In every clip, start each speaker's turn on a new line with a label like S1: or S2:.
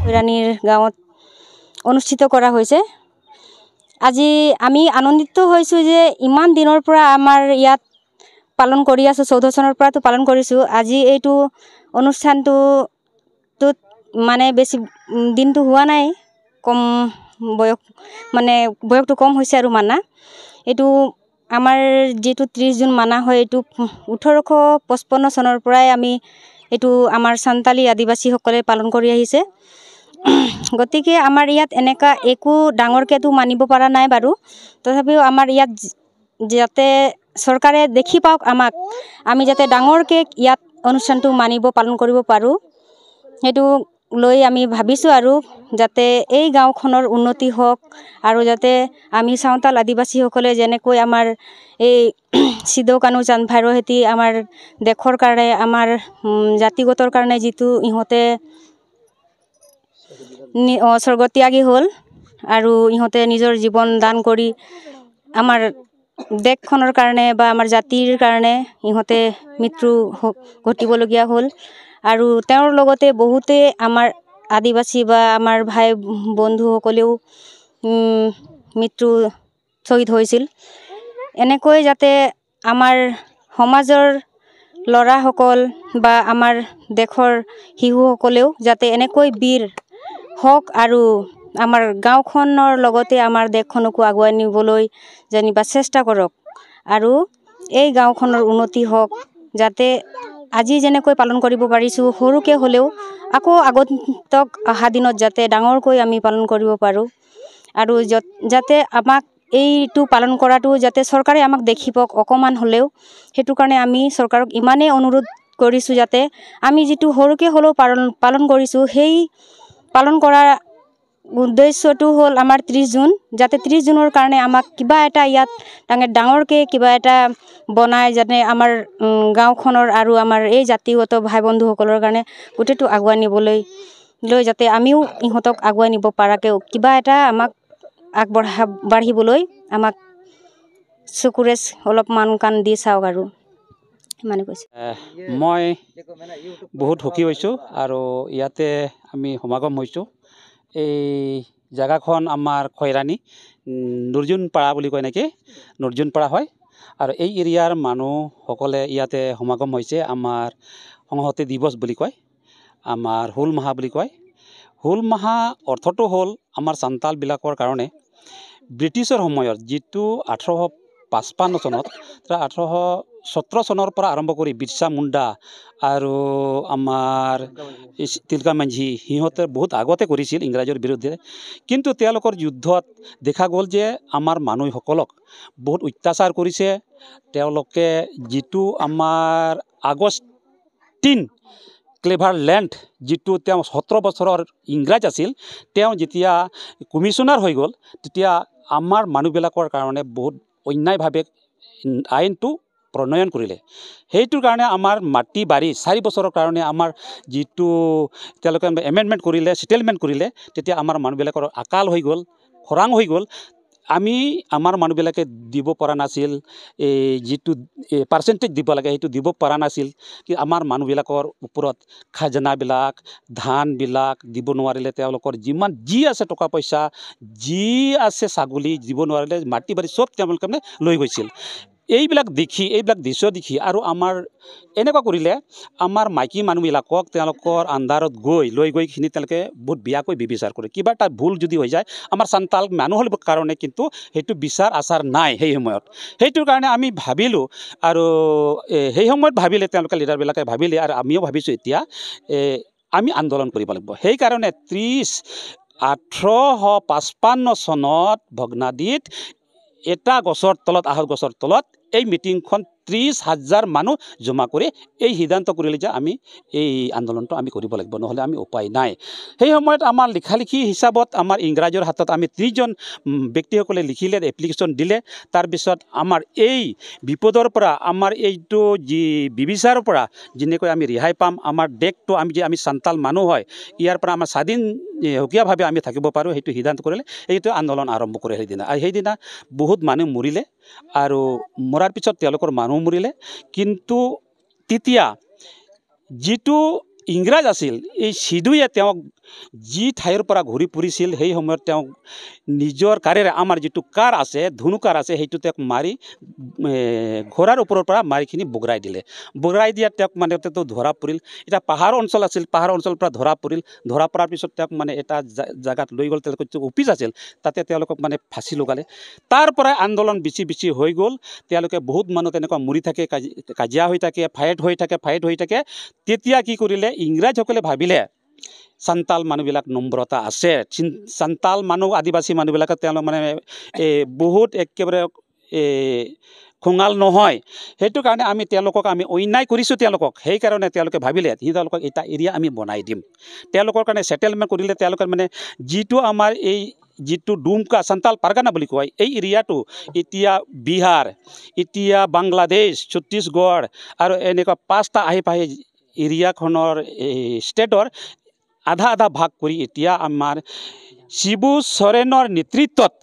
S1: খৈৰাণীৰ গাঁৱত অনুষ্ঠিত কৰা হৈছে। আজি আমি আনন্দিত হৈছোঁ যে ইমান দিনৰ পৰা আমাৰ ইয়াত পালন কৰি আছোঁ, 14 চনৰ পৰাতো পালন কৰিছোঁ। আজি এইটো অনুষ্ঠানটোত মানে বেছি দিনটো হোৱা নাই, কম বয়স মানে বয়সটো কম হৈছে আৰু মানা। এইটো আমাৰ যিটো 30 জুন মানা হয়, এইটো 1855 চনৰ পৰাই আমি এইটো আমাৰ সান্তালী আদিবাসীসকলে পালন কৰি আহিছে। গতিকে আমাৰ ইয়াত এনেকুৱা একো ডাঙৰকৈতো মানিব পৰা নাই বাৰু। তথাপিও আমাৰ ইয়াত যাতে চৰকাৰে দেখি পাওক আমাক, আমি যাতে ডাঙৰকৈ ইয়াত অনুষ্ঠানটো মানিব পালন কৰিব পাৰোঁ, সেইটো লৈ আমি ভাবিছোঁ আৰু যাতে এই গাঁওখনৰ উন্নতি হওক আৰু যাতে আমি চাওতাল আদিবাসীসকলে যেনেকৈ আমাৰ এই সিদ্ধু কানু চান্দ ভাইৰহেঁতি আমাৰ দেশৰ কাৰণে, আমাৰ জাতিগতৰ কাৰণে যিটো ইহঁতে স্বৰ্গত্যাগী হ'ল আৰু ইহঁতে নিজৰ জীৱন দান কৰি আমাৰ দেশখনৰ কাৰণে বা আমাৰ জাতিৰ কাৰণে ইহঁতে মৃত্যু ঘটিবলগীয়া হ'ল। আৰু তেওঁৰ লগতে বহুতে আমাৰ আদিবাসী বা আমাৰ ভাই বন্ধুসকলেও মৃত্যু শ্বহীদ হৈছিল। এনেকৈ যাতে আমাৰ সমাজৰ ল'ৰাসকল বা আমাৰ দেশৰ শিশুসকলেও যাতে এনেকৈ বীৰ হওক আৰু আমাৰ গাঁওখনৰ লগতে আমাৰ দেশখনকো আগুৱাই নিবলৈ যেনিবা চেষ্টা কৰক আৰু এই গাঁওখনৰ উন্নতি হওক। যাতে আজি যেনেকৈ পালন কৰিব পাৰিছোঁ সৰুকৈ হ'লেও আকৌ আগন্তুক অহা দিনত যাতে ডাঙৰকৈ আমি পালন কৰিব পাৰোঁ আৰু যাতে আমাক এইটো পালন কৰাটো যাতে চৰকাৰে আমাক দেখি পাওক অকণমান হ'লেও। সেইটো কাৰণে আমি চৰকাৰক ইমানেই অনুৰোধ কৰিছোঁ যাতে আমি যিটো সৰুকৈ হ'লেও পালন কৰিছোঁ, সেই পালন কৰাৰ উদ্দেশ্যটো হ'ল আমাৰ 30 জুন। যাতে 30 জুনৰ কাৰণে আমাক কিবা এটা ইয়াত ডাঙৰকৈ কিবা এটা বনাই যাতে আমাৰ গাঁওখনৰ আৰু আমাৰ এই জাতিগত ভাই বন্ধুসকলৰ কাৰণে গোটেইটো আগুৱাই নিবলৈ যাতে আমিও ইহঁতক আগুৱাই নিব পৰাকৈ কিবা এটা আমাক আগবাঢ়িবলৈ আমাক চকুৰে অলপমান কাণ দি চাওক আৰু মানে কৈছে।
S2: মই বহুত সুখী হৈছোঁ আৰু ইয়াতে আমি সমাগম হৈছোঁ। এই জেগাখন আমাৰ খৈৰাণী নৰ্জুন পাৰা বুলি কয় নেকি, নৰ্জুন পাৰা হয়। আৰু এই এৰিয়াৰ মানুহসকলে ইয়াতে সমাগম হৈছে। আমাৰ সংহতি দিৱস বুলি কয়, আমাৰ হুল মাহা বুলি কয়। হুল মাহা অৰ্থটো হ'ল আমাৰ চান্তালবিলাকৰ কাৰণে ব্ৰিটিছৰ সময়ত যিটো 1855 চনত 1817 চনৰ পৰা আৰম্ভ কৰি বিৰছা মুণ্ডা আৰু আমাৰ তিলকা মাঝি সিহঁতে বহুত আগতে কৰিছিল ইংৰাজৰ বিৰুদ্ধে। কিন্তু তেওঁলোকৰ যুদ্ধত দেখা গ'ল যে আমাৰ মানুহসকলক বহুত অত্যাচাৰ কৰিছে। তেওঁলোকে যিটো আমাৰ আগষ্টিন ক্লেভাৰলেণ্ড যিটো তেওঁ 17 বছৰৰ ইংৰাজ আছিল, তেওঁ যেতিয়া কমিশ্যনাৰ হৈ গ'ল তেতিয়া আমাৰ মানুহবিলাকৰ কাৰণে বহুত অন্যায়ভাৱে আইনটো প্ৰণয়ন কৰিলে। সেইটোৰ কাৰণে আমাৰ মাটি বাৰী 4 বছৰৰ কাৰণে আমাৰ যিটো তেওঁলোকে এমেণ্ডমেণ্ট কৰিলে, ছেটেলমেণ্ট কৰিলে, তেতিয়া আমাৰ মানুহবিলাকৰ আকাল হৈ গ'ল, খৰাং হৈ গ'ল। আমাৰ মানুহবিলাকে দিব পৰা নাছিল, এই যিটো পাৰ্চেণ্টেজ দিব লাগে সেইটো দিব পৰা নাছিল। কি আমাৰ মানুহবিলাকৰ ওপৰত খাজানাবিলাক ধানবিলাক দিব নোৱাৰিলে। তেওঁলোকৰ যিমান যি আছে টকা পইচা, যি আছে ছাগলী দিব নোৱাৰিলে, মাটি বাৰী চব তেওঁলোকে লৈ গৈছিল। এইবিলাক দৃশ্য দেখি আৰু আমাৰ এনেকুৱা কৰিলে আমাৰ মাইকী মানুহবিলাকক তেওঁলোকৰ আন্ধাৰত লৈ গৈ খিনি তেওঁলোকে বহুত বেয়াকৈ বিবেচাৰ কৰে। কিবা এটা ভুল যদি হৈ যায় আমাৰ চান্তাল মানুহৰ কাৰণে কিন্তু সেইটো বিচাৰ আচাৰ নাই সেই সময়ত। সেইটোৰ কাৰণে আমি ভাবিলোঁ আৰু সেই সময়ত ভাবিলে তেওঁলোকে লিডাৰবিলাকে ভাবিলে আৰু আমিও ভাবিছোঁ এতিয়া আমি আন্দোলন কৰিব লাগিব। সেইকাৰণে 1855 চনত ভগ্নাদিত এটা গছৰ তলত, আহত গছৰ তলত এই মিটিংখন 30,000 মানুহ জমা কৰি এই সিদ্ধান্ত কৰিলে যে আমি এই আন্দোলনটো আমি কৰিব লাগিব, নহ'লে আমি উপায় নাই। সেই সময়ত আমাৰ লিখালিখি হিচাপত আমাৰ ইংৰাজৰ হাতত আমি 30জন ব্যক্তিসকলে লিখিলে, এপ্লিকেশ্যন দিলে। তাৰপিছত আমাৰ এই বিপদৰ পৰা, আমাৰ এইটো যি বিবিচাৰৰ পৰা যেনেকৈ আমি ৰেহাই পাম, আমাৰ দেশটো আমি চান্তাল মানুহ হয়, ইয়াৰ পৰা আমাৰ স্বাধীন সুকীয়াভাৱে আমি থাকিব পাৰোঁ, সেইটো সিদ্ধান্ত কৰিলে। এইটো আন্দোলন আৰম্ভ কৰে সেইদিনা। আৰু সেইদিনা বহুত মানুহ মৰিলে আৰু মৰাৰ পিছত তেওঁলোকৰ মানুহ মৰিলে। কিন্তু তেতিয়া যিটো ইংৰাজ আছিল, এই সিধুৱে তেওঁক যি ঠাইৰ পৰা ঘূৰি ফুৰিছিল সেই সময়ত তেওঁ নিজৰ কাৰেৰে আমাৰ যিটো কাৰ আছে ধনু কাৰ আছে সেইটো তেওঁক মাৰি ঘোঁৰাৰ ওপৰৰ পৰা মাৰিখিনি বগৰাই দিলে। বগৰাই দিয়াত তেওঁক মানে তেওঁ ধৰা পৰিল। এতিয়া পাহাৰ অঞ্চল আছিল, পাহাৰ অঞ্চলৰ পৰা ধৰা পৰিল। ধৰা পৰাৰ পিছত তেওঁক মানে এটা জাগাত লৈ গ'ল, তেওঁলোকৰ যিটো অফিচ আছিল তাতে তেওঁলোকক মানে ফাঁচি লগালে। তাৰ পৰাই আন্দোলন বেছি হৈ গ'ল। তেওঁলোকে বহুত মানুহ তেনেকুৱা মৰি থাকে, কাজিয়া হৈ থাকে, ফাইট হৈ থাকে। তেতিয়া কি কৰিলে, ইংৰাজসকলে ভাবিলে চান্তাল মানুহবিলাক নম্ৰতা আছে, চান্তাল মানুহ আদিবাসী মানুহবিলাকে তেওঁলোক মানে বহুত একেবাৰে খঙাল নহয়। সেইটো কাৰণে আমি তেওঁলোকক অন্যায় কৰিছোঁ তেওঁলোকক। সেইকাৰণে তেওঁলোকে ভাবিলে তেওঁলোকক এটা এৰিয়া আমি বনাই দিম। তেওঁলোকৰ কাৰণে ছেটেলমেণ্ট কৰিলে। তেওঁলোকে মানে যিটো আমাৰ যিটো ডুমকা চান্তাল পাৰগানা বুলি কয়, এই এৰিয়াটো এতিয়া বিহাৰ, এতিয়া বাংলাদেশ, ছত্তীশগড় আৰু এনেকুৱা 5টা আশে-পাশে এৰিয়াখনৰ ষ্টেটৰ আধা ভাগ কৰি এতিয়া আমাৰ শিবু চৰেণৰ নেতৃত্বত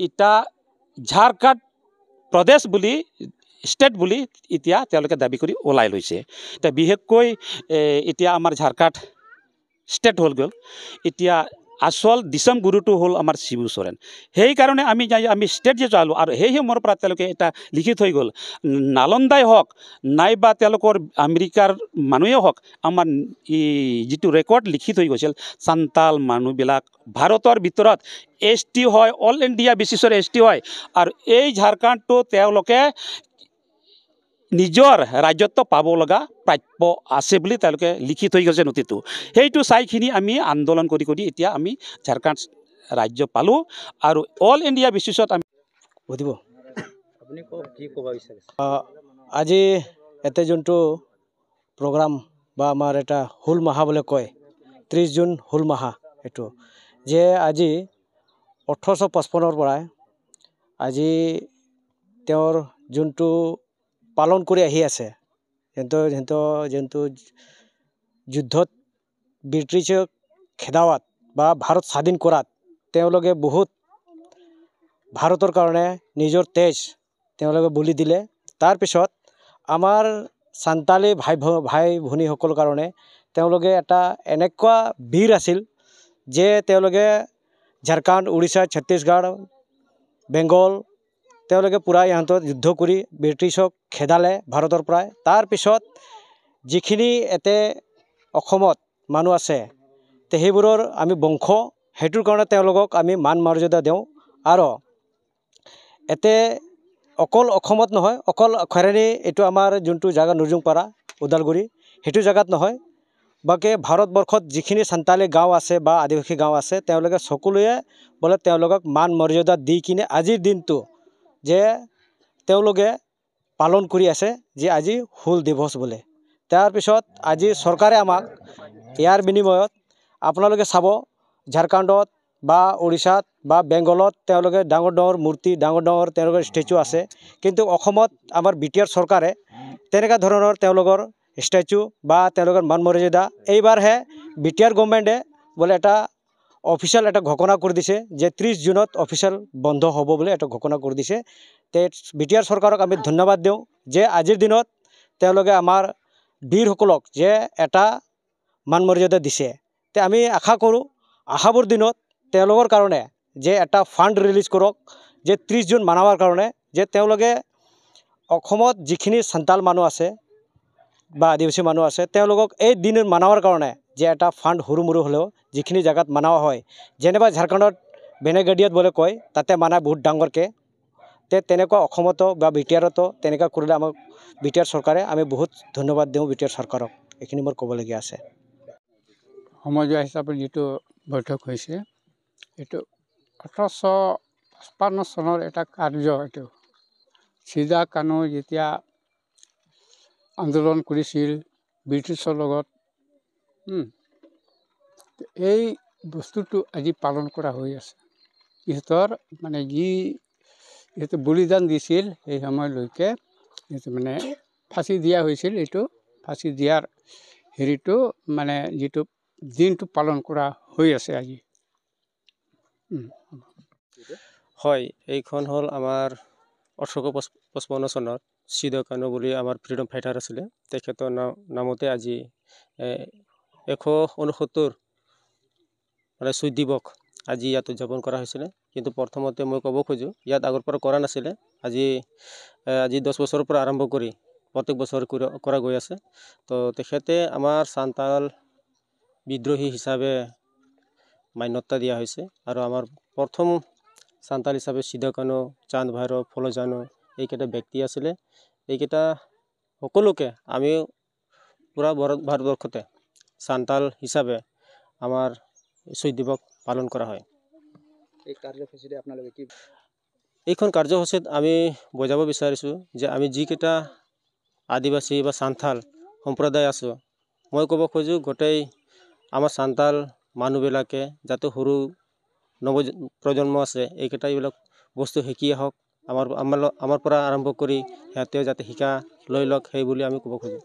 S2: এতিয়া ঝাৰখণ্ড প্ৰদেশ বুলি ষ্টেট বুলি এতিয়া তেওঁলোকে দাবী কৰি ওলাই লৈছে। এতিয়া বিশেষকৈ এতিয়া আমাৰ ঝাৰখণ্ড ষ্টেট হ'ল গ'ল। এতিয়া আচল দিছম গুৰুটো হ'ল আমাৰ শিবু চৰেণ। সেইকাৰণে আমি ষ্টেট যে চালোঁ আৰু সেই সময়ৰ পৰা তেওঁলোকে এটা লিখি থৈ গ'ল। নালন্দাই হওক নাইবা তেওঁলোকৰ আমেৰিকাৰ মানুহেই হওক, আমাৰ যিটো ৰেকৰ্ড লিখি থৈ গৈছিল, চান্তাল মানুহবিলাক ভাৰতৰ ভিতৰত ST হয়, অল ইণ্ডিয়া বেচিছৰ ST হয়। আৰু এই ঝাৰখণ্ডটো তেওঁলোকে নিজৰ ৰাজ্যত্ব পাব লগা প্ৰাপ্য আছে বুলি তেওঁলোকে লিখি থৈ গৈছে নথিটো। সেইটো চাইখিনি আমি আন্দোলন কৰি এতিয়া আমি ঝাৰখণ্ড ৰাজ্য পালোঁ। আৰু অল ইণ্ডিয়া বেচিছত আমি
S3: বুজিব। আপুনি কি ক'ব বিচাৰিছে? আজি এতে যোনটো প্ৰগ্ৰাম বা আমাৰ এটা হুল মাহা বুলি কয়, 30 জুন হুল মাহা, এইটো যে আজি 1855 পৰাই আজি তেওঁৰ যোনটো পালন কৰি আহি আছে, যোনটো যুদ্ধত ব্ৰিটিছক খেদাৱাত বা ভাৰত স্বাধীন কৰাত তেওঁলোকে বহুত ভাৰতৰ কাৰণে নিজৰ তেজ তেওঁলোকে বলি দিলে। তাৰপিছত আমাৰ চান্তালী ভাই ভনীসকলৰ কাৰণে তেওঁলোকে এটা এনেকুৱা বীৰ আছিল যে তেওঁলোকে ঝাৰখণ্ড, উৰিষ্যা, ছত্তীশগড়, বেংগল তেওঁলোকে পূৰা ইহঁতৰ যুদ্ধ কৰি ব্ৰিটিছক খেদালে ভাৰতৰ পৰাই। তাৰপিছত যিখিনি এতে অসমত মানুহ আছে সেইবোৰৰ আমি বংশ, সেইটোৰ কাৰণে তেওঁলোকক আমি মান মৰ্যাদা দিওঁ। আৰু এতে অকল অসমত নহয়, অকল খৰালি এইটো আমাৰ যোনটো জেগা নুৰ্জুংপাৰা ওদালগুৰি সেইটো জেগাত নহয়, বাকী ভাৰতবৰ্ষত যিখিনি চান্তালী গাঁও আছে বা আদিবাসী গাঁও আছে তেওঁলোকে সকলোৱে বোলে তেওঁলোকক মান মৰ্যাদা দি কিনে আজিৰ দিনটো যে তেওঁলোকে পালন কৰি আছে যে আজি হুল দিৱস বোলে। তাৰপিছত আজি চৰকাৰে আমাক ইয়াৰ বিনিময়ত আপোনালোকে চাব ঝাৰখণ্ডত বা উৰিষ্যাত বা বেংগলত তেওঁলোকে ডাঙৰ মূৰ্তি, ডাঙৰ তেওঁলোকৰ ষ্টেচু আছে। কিন্তু অসমত আমাৰ BTR চৰকাৰে তেনেকুৱা ধৰণৰ তেওঁলোকৰ ষ্টেচু বা তেওঁলোকৰ মান মৰ্যাদা এইবাৰহে BTR গভৰ্ণমেণ্টে বোলে এটা অফিচিয়েল এটা ঘোষণা কৰি দিছে যে 30 জুনত অফিচিয়েল বন্ধ হ'ব বুলি এটা ঘোষণা কৰি দিছে। তে BTR চৰকাৰক আমি ধন্যবাদ দিওঁ যে আজিৰ দিনত তেওঁলোকে আমাৰ বীৰসকলক যে এটা মান মৰ্যাদা দিছে। তে আমি আশা কৰোঁ আহাবোৰ দিনত তেওঁলোকৰ কাৰণে যে এটা ফাণ্ড ৰিলিজ কৰক যে 30 জুন মানাৱাৰ কাৰণে, যে তেওঁলোকে অসমত যিখিনি চান্তাল মানুহ আছে বা আদিবাসী মানুহ আছে তেওঁলোকক এই দিন মানাৱাৰ কাৰণে যে এটা ফাণ্ড সৰু মৰু হ'লেও যিখিনি জেগাত মানাৱা হয়, যেনিবা ঝাৰখণ্ডত বেনেগাডিয়াত বুলি কয় তাতে মানায় বহুত ডাঙৰকৈ, তেনেকুৱা অসমতো বা BTRতো তেনেকুৱা কৰিলে আমাক BTR চৰকাৰে আমি বহুত ধন্যবাদ দিওঁ BTR চৰকাৰক। এইখিনি মোৰ ক'বলগীয়া আছে।
S4: সমজুৱা হিচাপে যিটো বৈঠক হৈছে এইটো 1855 চনৰ এটা কাৰ্য। এইটো চিদা কানু যেতিয়া আন্দোলন কৰিছিল ব্ৰিটিছৰ লগত, এই বস্তুটো আজি পালন কৰা হৈ আছে। ইহঁতৰ মানে ইহঁতে বলিদান দিছিল সেই সময়লৈকে ইহঁতে মানে ফাঁচি দিয়া হৈছিল। এইটো ফাঁচি দিয়াৰ হেৰিটো মানে যিটো দিনটো পালন কৰা হৈ আছে আজি।
S3: হয়, এইখন হ'ল আমাৰ 1855 চনত চিদা কানু বুলি আমাৰ ফ্ৰীডম ফাইটাৰ আছিলে। তেখেতৰ নামতে আজি 169
S5: মানে শহীদ দিৱস আজি ইয়াত উদযাপন কৰা হৈছিলে। কিন্তু প্ৰথমতে মই ক'ব খোজোঁ ইয়াত আগৰ পৰা কৰা নাছিলে, আজি 10 বছৰৰ পৰা আৰম্ভ কৰি প্ৰত্যেক বছৰ কৰা গৈ আছে। তো তেখেতে আমাৰ সান্তাল বিদ্ৰোহী হিচাপে মান্যতা দিয়া হৈছে আৰু আমাৰ প্ৰথম সান্তাল হিচাপে সিধা কানু, চাঁদ ভৈৰৱ, ফলো জানো এইকেইটা ব্যক্তি আছিলে। এইকেইটা সকলোকে আমি পুৰা ভাৰতবৰ্ষতে সান্তাল হিচাপে আমাৰ শহীদ দিৱস পালন কৰা হয়।
S2: এই কাৰ্যসূচীৰে আপোনালোকে কি
S5: এইখন কাৰ্যসূচীত আমি বুজাব বিচাৰিছোঁ যে আমি যিকেইটা আদিবাসী বা সান্তাল সম্প্ৰদায় আছোঁ, মই ক'ব খোজোঁ গোটেই আমাৰ সান্তাল মানুহবিলাকে যাতে সৰু প্ৰজন্ম আছে এইকেইটা এইবিলাক বস্তু শিকি আহক, আমাৰ পৰা আৰম্ভ কৰি সিহঁতেও যাতে শিকা লৈ লওক সেই বুলি আমি ক'ব খোজোঁ।